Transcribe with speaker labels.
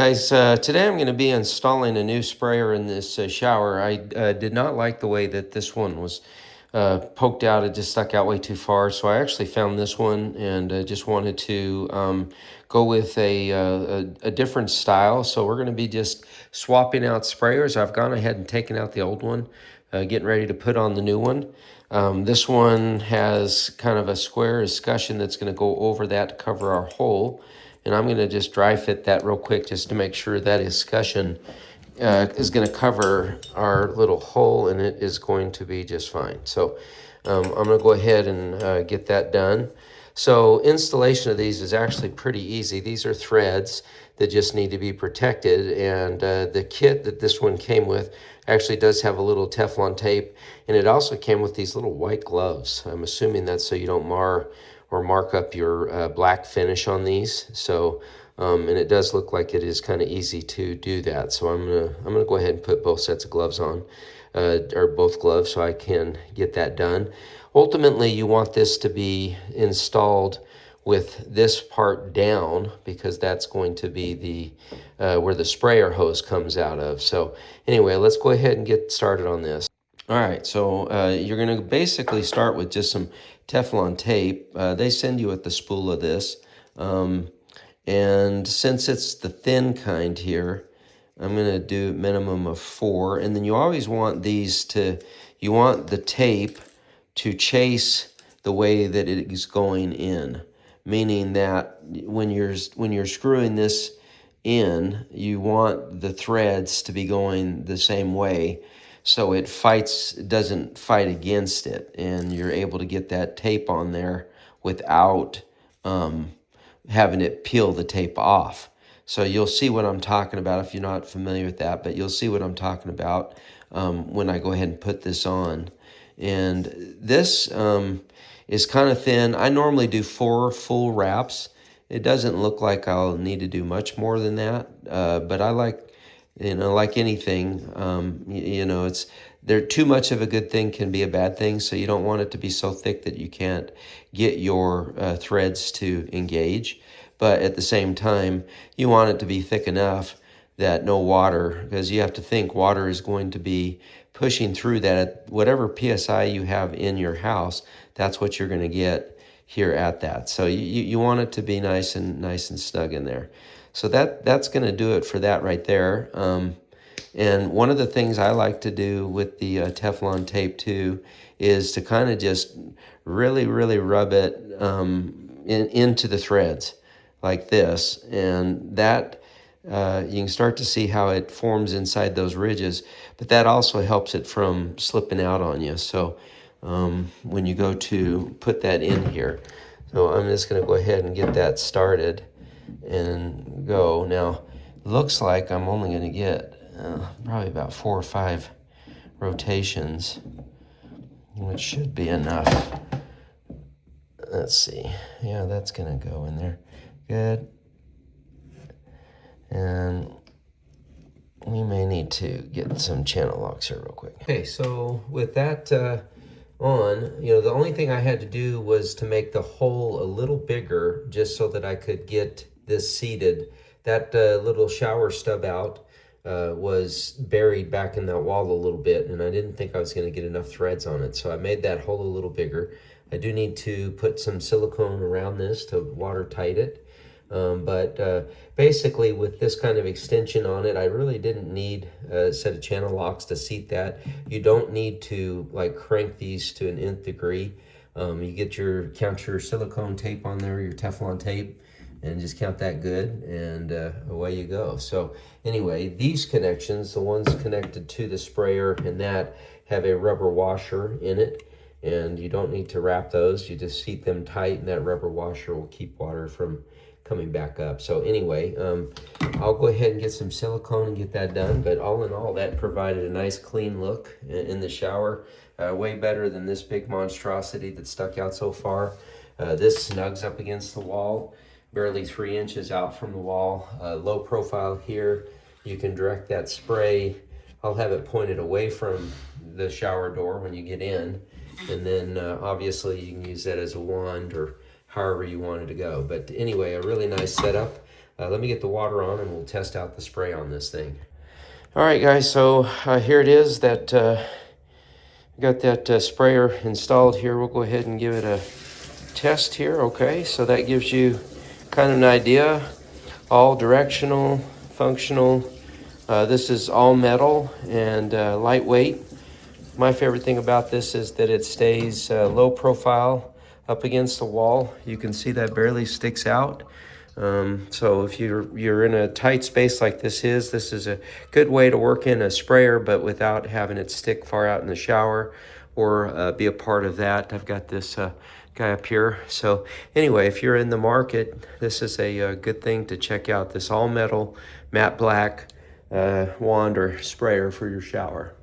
Speaker 1: Guys, today I'm going to be installing a new sprayer in this shower. I did not like the way that this one was poked out. It just stuck out way too far. So I actually found this one and just wanted to go with a different style. So we're going to be just swapping out sprayers. I've gone ahead and taken out the old one, getting ready to put on the new one. This one has kind of a square escutcheon that's going to go over that to cover our hole. And I'm going to just dry fit that real quick just to make sure that escutcheon is going to cover our little hole, and it is going to be just fine. So I'm going to go ahead and get that done. So installation of these is actually pretty easy. These are threads that just need to be protected, and the kit that this one came with actually does have a little Teflon tape, and it also came with these little white gloves. I'm assuming that's so you don't mar or mark up your black finish on these. So, and it does look like it is kind of easy to do that. So I'm gonna go ahead and put both sets of gloves on, or both gloves, so I can get that done. Ultimately, you want this to be installed with this part down, because that's going to be the where the sprayer hose comes out of. So anyway, let's go ahead and get started on this. All right, so you're going to basically start with just some Teflon tape. They send you with the spool of this. And since it's the thin kind here, I'm going to do a minimum of 4. And then you always want you want the tape to chase the way that it is going in. Meaning that when you're screwing this in, you want the threads to be going the same way, so it doesn't fight against it, and you're able to get that tape on there without having it peel the tape off. So you'll see what I'm talking about if you're not familiar with that, but you'll see what I'm talking about when I go ahead and put this on. And this is kind of thin. I normally do 4 full wraps. It doesn't look like I'll need to do much more than that, but I like, like anything, too much of a good thing can be a bad thing, so you don't want it to be so thick that you can't get your threads to engage. But at the same time, you want it to be thick enough that no water, because you have to think water is going to be pushing through that at whatever PSI you have in your house. That's what you're going to get here at that. So you want it to be nice and snug in there. So that's going to do it for that right there. And one of the things I like to do with the Teflon tape too is to kind of just really rub it into the threads like this, and that you can start to see how it forms inside those ridges, but that also helps it from slipping out on you. So when you go to put that in here, so I'm just going to go ahead and get that started and go. Now, looks like I'm only going to get probably about 4 or 5 rotations, which should be enough. Let's see. Yeah, that's going to go in there. Good. And we may need to get some channel locks here real quick. Okay, so with that on, the only thing I had to do was to make the hole a little bigger just so that I could get this seated. That little shower stub out was buried back in that wall a little bit, and I didn't think I was going to get enough threads on it, so I made that hole a little bigger. I do need to put some silicone around this to watertight it. But basically with this kind of extension on it, I really didn't need a set of channel locks to seat that. You don't need to like crank these to an nth degree. You count your silicone tape on there, your Teflon tape, and just count that good, and away you go. So anyway, these connections, the ones connected to the sprayer and that, have a rubber washer in it, and you don't need to wrap those. You just seat them tight, and that rubber washer will keep water from coming back up. So anyway, I'll go ahead and get some silicone and get that done. But all in all, that provided a nice clean look in the shower. Way better than this big monstrosity that stuck out so far. This snugs up against the wall, barely 3 inches out from the wall. Low profile here. You can direct that spray. I'll have it pointed away from the shower door when you get in. And then obviously you can use that as a wand or however you want it to go. But anyway, a really nice setup. Let me get the water on and we'll test out the spray on this thing. All right, guys, so here it is. That got that sprayer installed here. We'll go ahead and give it a test here. Okay, so that gives you kind of an idea. All directional, functional. This is all metal and lightweight. My favorite thing about this is that it stays low profile up against the wall. You can see that barely sticks out. So if you're in a tight space like this is a good way to work in a sprayer, but without having it stick far out in the shower or be a part of that. I've got this guy up here. So anyway, if you're in the market, this is a good thing to check out. This all metal matte black wand or sprayer for your shower.